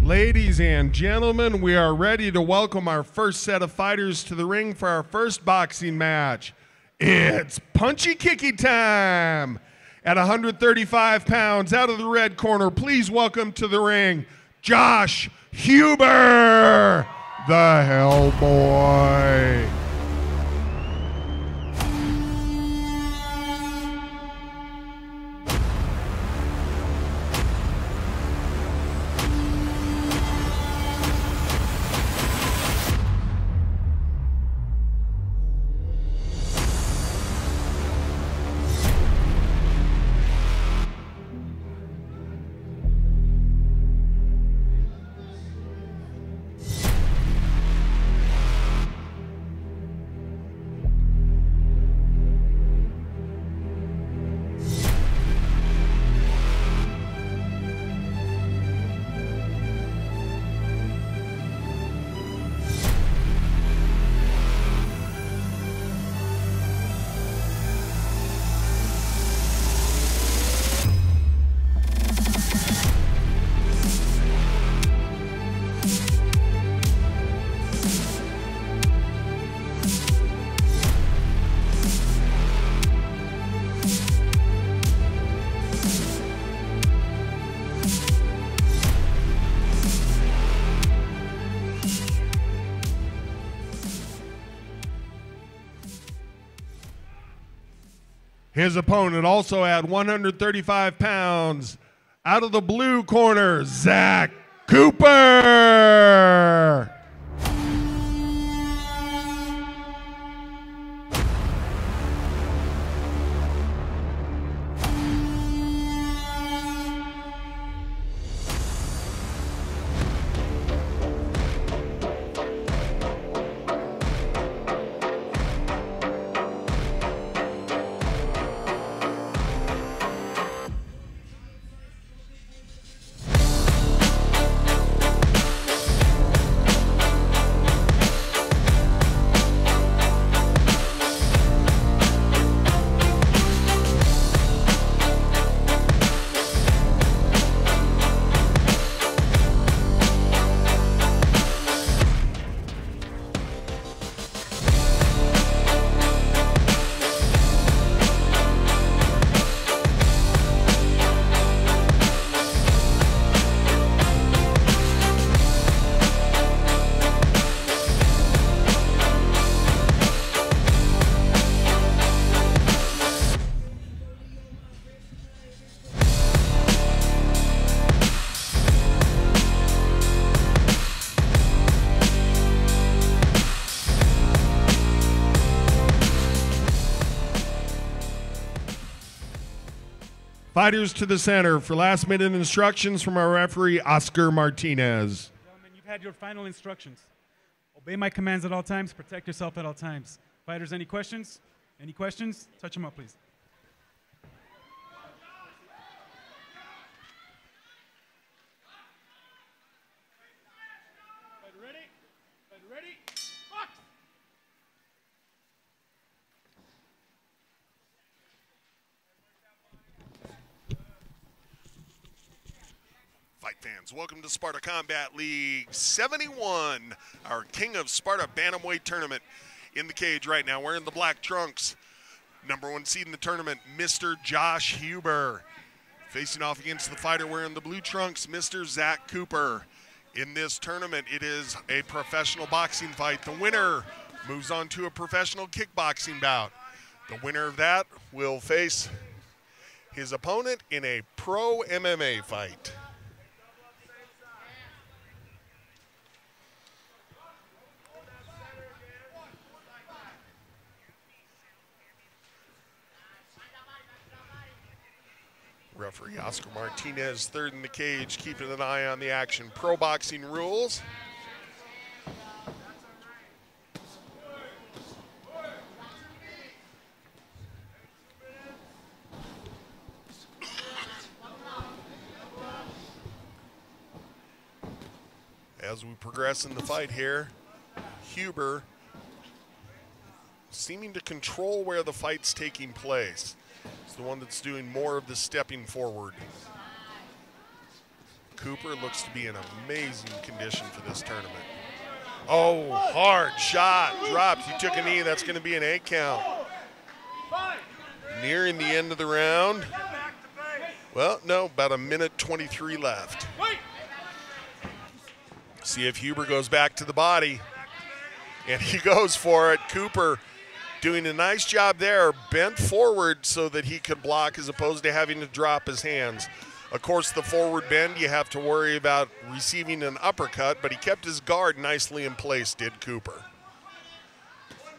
Ladies and gentlemen, we are ready to welcome our first set of fighters to the ring for our first boxing match. It's punchy kicky time. At 135 pounds, out of the red corner, please welcome to the ring, Josh Huber, the Hellboy. His opponent, also at 135 pounds, out of the blue corner, Zach Cooper. Fighters to the center for last-minute instructions from our referee, Oscar Martinez. Gentlemen, you've had your final instructions. Obey my commands at all times. Protect yourself at all times. Fighters, any questions? Any questions? Touch them up, please. Fighter ready? Fighter ready? Box! Fight fans, welcome to Sparta Combat League 71, our King of Sparta Bantamweight tournament. In the cage right now, wearing the black trunks, #1 seed in the tournament, Mr. Josh Huber. Facing off against the fighter wearing the blue trunks, Mr. Zach Cooper. In this tournament, it is a professional boxing fight. The winner moves on to a professional kickboxing bout. The winner of that will face his opponent in a pro MMA fight. Referee Oscar Martinez, third in the cage, keeping an eye on the action. Pro boxing rules. As we progress in the fight here, Huber seeming to control where the fight's taking place. It's the one that's doing more of the stepping forward. Cooper looks to be in amazing condition for this tournament. Oh, hard shot, dropped. He took a knee. That's going to be an 8 count. Nearing the end of the round. Well, no, about a minute 23 left. See if Huber goes back to the body. And he goes for it. Cooper doing a nice job there, bent forward so that he could block as opposed to having to drop his hands. Of course, the forward bend, you have to worry about receiving an uppercut, but he kept his guard nicely in place, did Cooper.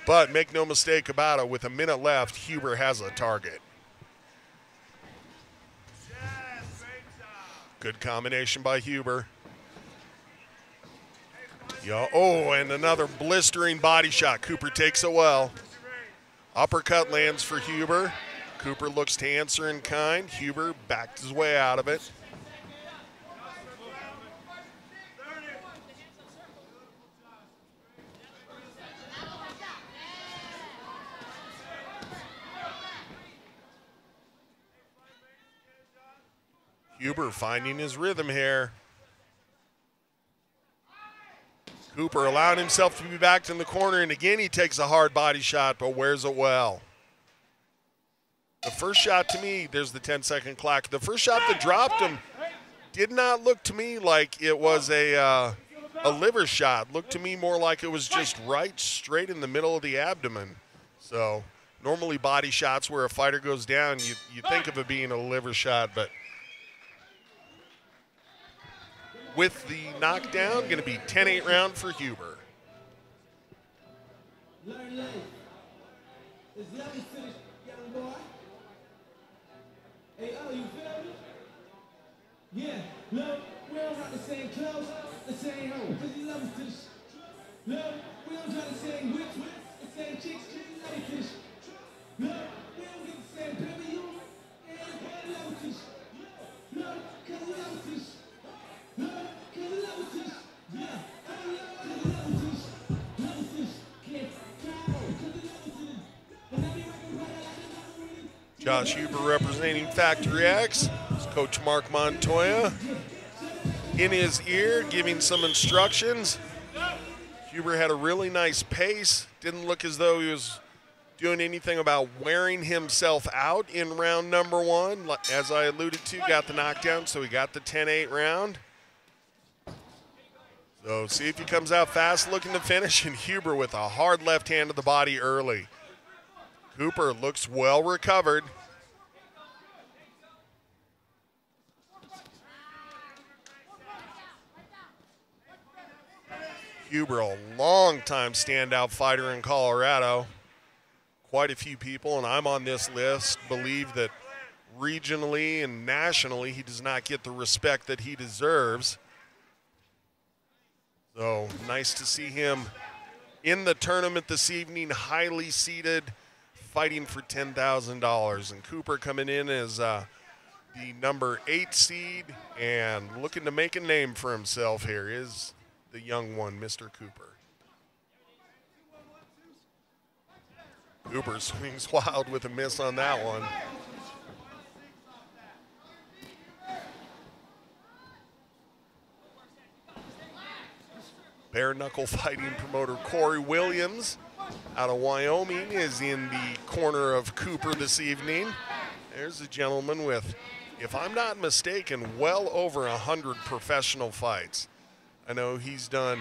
But make no mistake about it, with a minute left, Huber has a target. Good combination by Huber. Oh, and another blistering body shot. Cooper takes it well. Uppercut lands for Huber. Cooper looks to answer in kind. Huber backed his way out of it. Huber finding his rhythm here. Cooper allowing himself to be backed in the corner, and again he takes a hard body shot, but wears it well. The first shot to me, there's the 10-second clock. The first shot that dropped him did not look to me like it was a liver shot. Looked to me more like it was just right straight in the middle of the abdomen. So normally body shots where a fighter goes down, you think of it being a liver shot, but with the knockdown, going to be 10-8 round for Huber. Hey, oh, you feel me? Yeah, look, we don't got the same clothes, the same home, cause you love us to the Look, we don't try the same whips, the same chicks, cause you love us to the Look, we don't get the same baby, you ain't love us to the Look, cause we love us to the Look, cause we love us to the Yeah, cause we love us to the Love us to the Can't cause we love us to the And I be rockin' right like Josh Huber representing Factory X. Coach Mark Montoya in his ear giving some instructions. Huber had a really nice pace. Didn't look as though he was doing anything about wearing himself out in round number 1. As I alluded to, got the knockdown, so he got the 10-8 round. So see if he comes out fast looking to finish, and Huber with a hard left hand to the body early. Cooper looks well recovered. Huber, a long-time standout fighter in Colorado. Quite a few people, and I'm on this list, believe that regionally and nationally he does not get the respect that he deserves. So nice to see him in the tournament this evening, highly seated, fighting for $10,000. And Cooper coming in as the number 8 seed and looking to make a name for himself here is the young one, Mr. Cooper. Cooper swings wild with a miss on that one. Bare knuckle fighting promoter Corey Williams out of Wyoming is in the corner of Cooper this evening. There's a gentleman with, if I'm not mistaken, well over 100 professional fights. I know he's done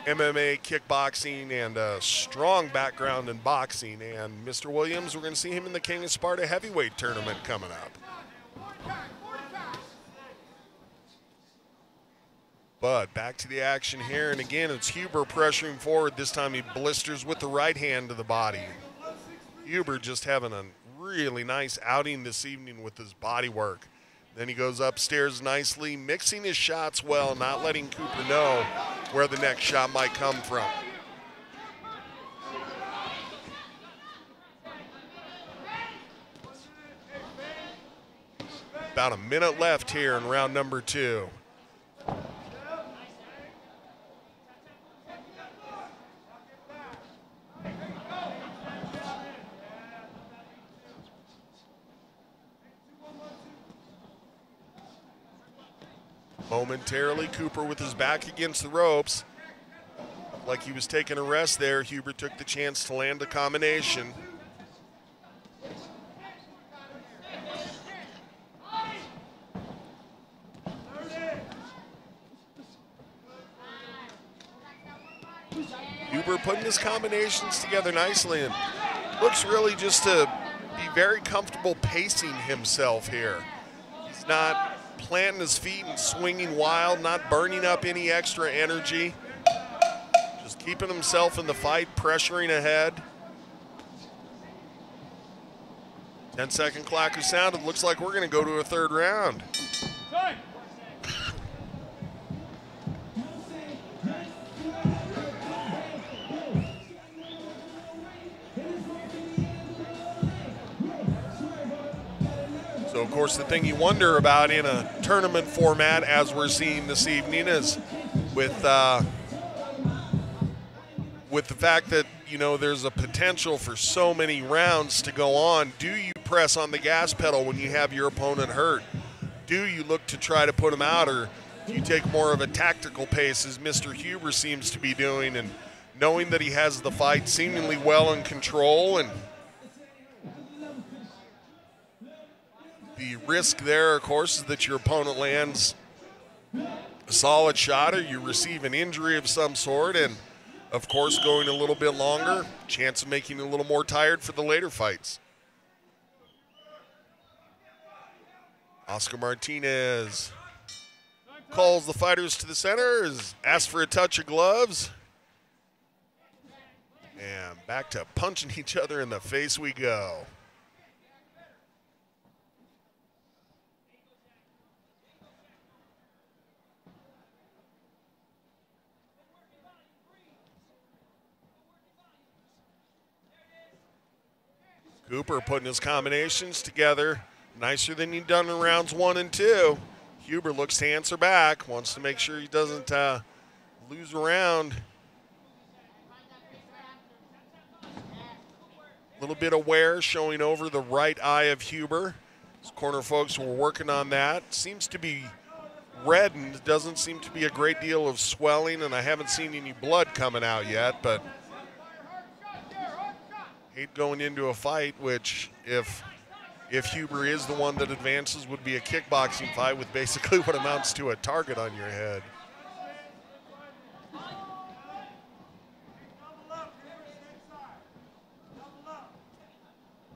MMA, kickboxing, and a strong background in boxing. And Mr. Williams, we're going to see him in the King of Sparta heavyweight tournament coming up. But back to the action here, and again, it's Huber pressuring forward. This time he blisters with the right hand to the body. Huber just having a really nice outing this evening with his body work. Then he goes upstairs nicely, mixing his shots well, not letting Cooper know where the next shot might come from. About a minute left here in round number 2. Momentarily, Cooper with his back against the ropes. Like he was taking a rest there, Huber took the chance to land a combination. Huber putting his combinations together nicely and looks really just to be very comfortable pacing himself here. He's not planting his feet and swinging wild, not burning up any extra energy. Just keeping himself in the fight, pressuring ahead. 10-second clacker sounded. Looks like we're going to go to a third round. So, of course, the thing you wonder about in a tournament format, as we're seeing this evening, is with the fact that, you know, there's a potential for so many rounds to go on. Do you press on the gas pedal when you have your opponent hurt? Do you look to try to put him out, or do you take more of a tactical pace, as Mr. Huber seems to be doing, and knowing that he has the fight seemingly well in control? And the risk there, of course, is that your opponent lands a solid shot or you receive an injury of some sort, and, of course, going a little bit longer, chance of making you a little more tired for the later fights. Oscar Martinez calls the fighters to the center, asks for a touch of gloves, and back to punching each other in the face we go. Cooper putting his combinations together nicer than he'd done in rounds 1 and 2. Huber looks to answer back, wants to make sure he doesn't lose a round. A little bit of wear showing over the right eye of Huber. His corner folks were working on that. Seems to be reddened, doesn't seem to be a great deal of swelling, and I haven't seen any blood coming out yet, but hate going into a fight, which if Huber is the one that advances, would be a kickboxing fight with basically what amounts to a target on your head.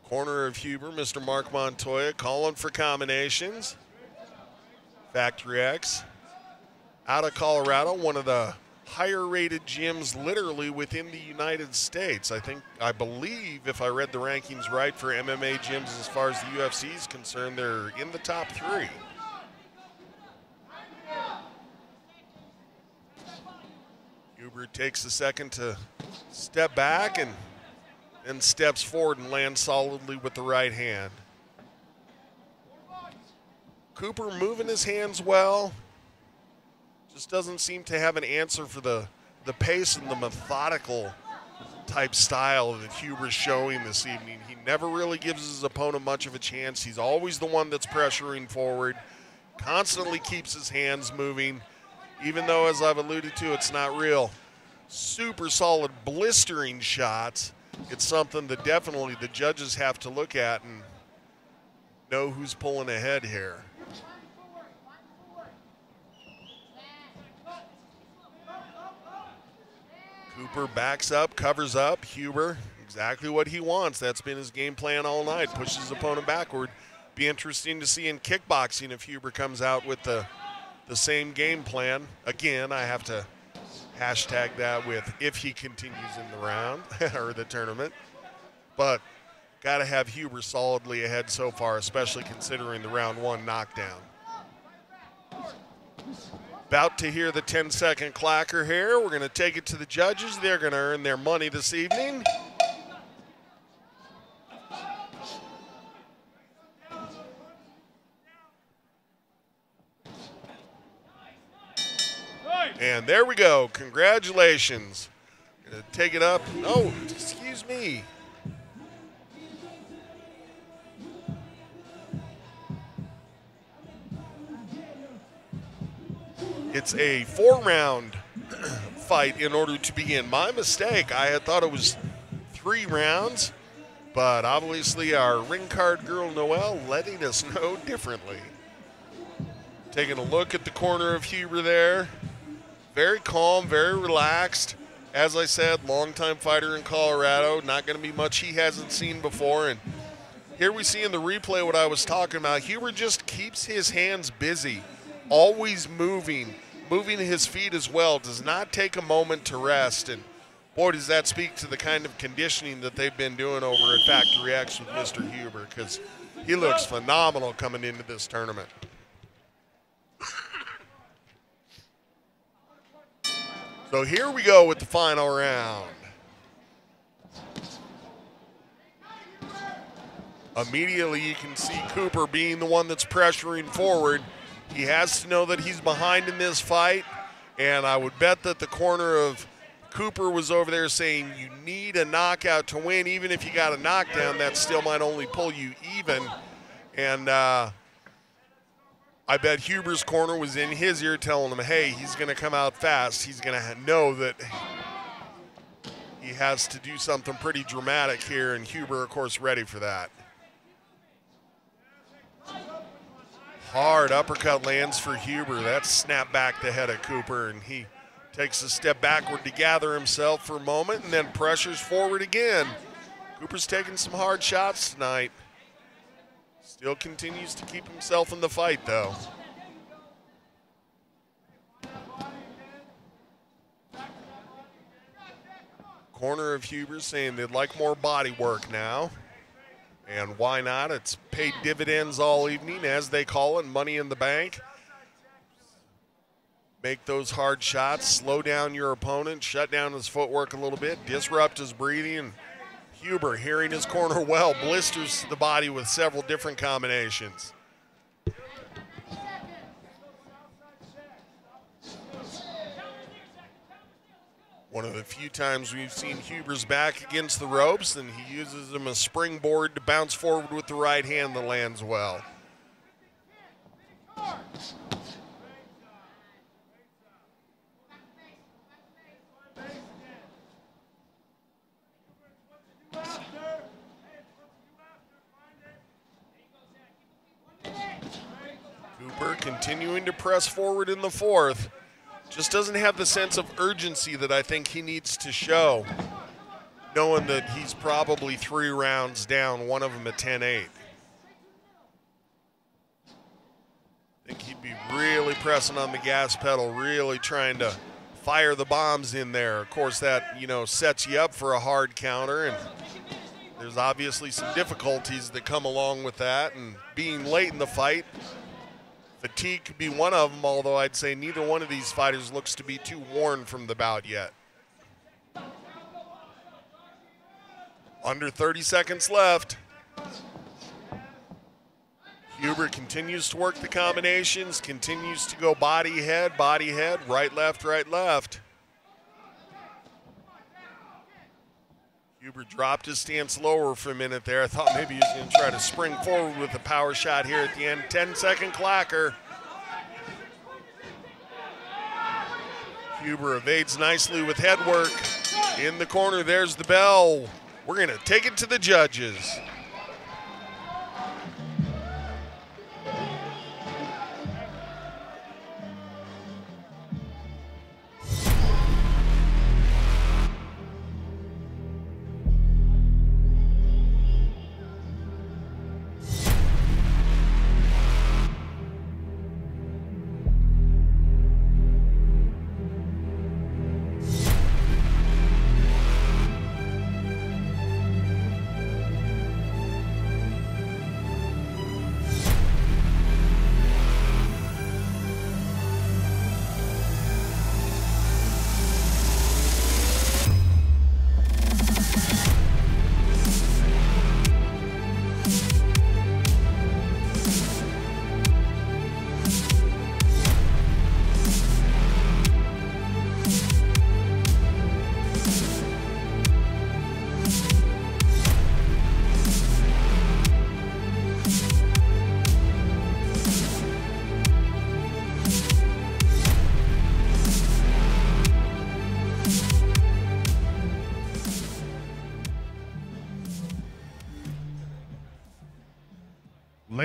Corner of Huber, Mr. Mark Montoya calling for combinations. Factory X out of Colorado, one of the higher rated gyms literally within the United States. I believe, if I read the rankings right for MMA gyms as far as the UFC is concerned, they're in the top 3. Huber takes a second to step back and then steps forward and lands solidly with the right hand. Cooper moving his hands well. Just doesn't seem to have an answer for the pace and the methodical type style that Huber's showing this evening. He never really gives his opponent much of a chance. He's always the one that's pressuring forward, constantly keeps his hands moving, even though, as I've alluded to, it's not real super solid blistering shots. It's something that definitely the judges have to look at and know who's pulling ahead here. Cooper backs up, covers up. Huber, exactly what he wants. That's been his game plan all night. Pushes his opponent backward. Be interesting to see in kickboxing if Huber comes out with the same game plan. Again, I have to hashtag that with if he continues in the round or the tournament. But got to have Huber solidly ahead so far, especially considering the round 1 knockdown. About to hear the 10-second clacker here. We're going to take it to the judges. They're going to earn their money this evening. And there we go. Congratulations. Gonna take it up. Oh, excuse me. it's a 4-round fight in order to begin. My mistake. I had thought it was 3 rounds, but obviously our ring card girl Noelle letting us know differently. Taking a look at the corner of Huber there. Very calm, very relaxed. As I said, longtime fighter in Colorado. Not going to be much he hasn't seen before. And here we see in the replay what I was talking about. Huber just keeps his hands busy, always moving his feet as well. Does not take a moment to rest. And boy, does that speak to the kind of conditioning that they've been doing over at Factory X with Mr. Huber, because he looks phenomenal coming into this tournament. So here we go with the final round. Immediately you can see Cooper being the one that's pressuring forward. He has to know that he's behind in this fight, and I would bet that the corner of Cooper was over there saying you need a knockout to win. Even if you got a knockdown, that still might only pull you even. And I bet Huber's corner was in his ear telling him, hey, he's going to come out fast. He's going to know that he has to do something pretty dramatic here, and Huber, of course, ready for that. Hard uppercut lands for Huber. That's snapped back the head of Cooper, and he takes a step backward to gather himself for a moment and then pressures forward again. Cooper's taking some hard shots tonight. Still continues to keep himself in the fight, though. Corner of Huber saying they'd like more body work now. And why not? It's paid dividends all evening, as they call it, money in the bank. Make those hard shots, slow down your opponent, shut down his footwork a little bit, disrupt his breathing. Huber, hearing his corner well, blisters the body with several different combinations. One of the few times we've seen Huber's back against the ropes, and he uses them as springboard to bounce forward with the right hand that lands well. Cooper continuing to press forward in the fourth. Just doesn't have the sense of urgency that I think he needs to show, knowing that he's probably 3 rounds down, one of them at 10-8. I think he'd be really pressing on the gas pedal, really trying to fire the bombs in there. Of course, that, sets you up for a hard counter, and there's obviously some difficulties that come along with that, and being late in the fight. Fatigue could be one of them, although I'd say neither one of these fighters looks to be too worn from the bout yet. Under 30 seconds left. Huber continues to work the combinations, continues to go body, head, right, left, right, left. Huber dropped his stance lower for a minute there. I thought maybe he was going to try to spring forward with a power shot here at the end. 10-second clacker. Huber evades nicely with head work. In the corner, there's the bell. We're going to take it to the judges.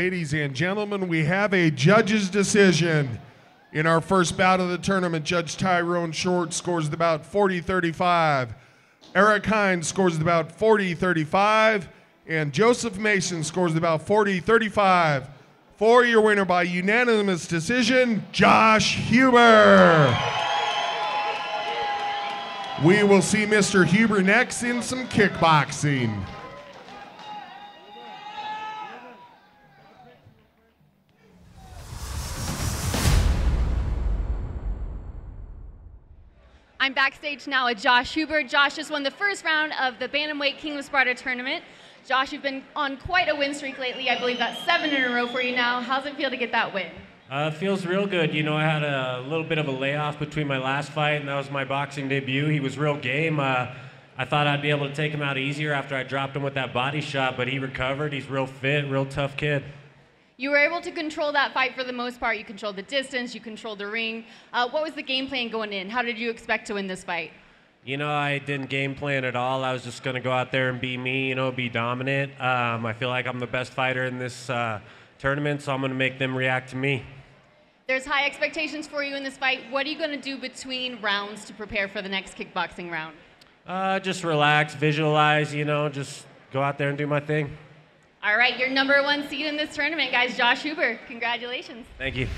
Ladies and gentlemen, we have a judge's decision. In our first bout of the tournament, Judge Tyrone Short scores the bout 40-35. Eric Hines scores the bout 40-35. And Joseph Mason scores the bout 40-35. For your winner by unanimous decision, Josh Huber. We will see Mr. Huber next in some kickboxing. I'm backstage now with Josh Huber. Josh just won the first round of the Bantamweight King of Sparta tournament. Josh, you've been on quite a win streak lately. I believe that's 7 in a row for you now. How's it feel to get that win? It feels real good. You know, I had a little bit of a layoff between my last fight, and that was my boxing debut. He was real game. I thought I'd be able to take him out easier after I dropped him with that body shot, but he recovered. He's real fit, real tough kid. You were able to control that fight for the most part. You controlled the distance, you controlled the ring. What was the game plan going in? How did you expect to win this fight? You know, I didn't game plan at all. I was just going to go out there and be me, you know, be dominant. I feel like I'm the best fighter in this tournament, so I'm going to make them react to me. There's high expectations for you in this fight. What are you going to do between rounds to prepare for the next kickboxing round? Just relax, visualize, you know, just go out there and do my thing. All right, your #1 seed in this tournament, guys, Josh Huber. Congratulations. Thank you.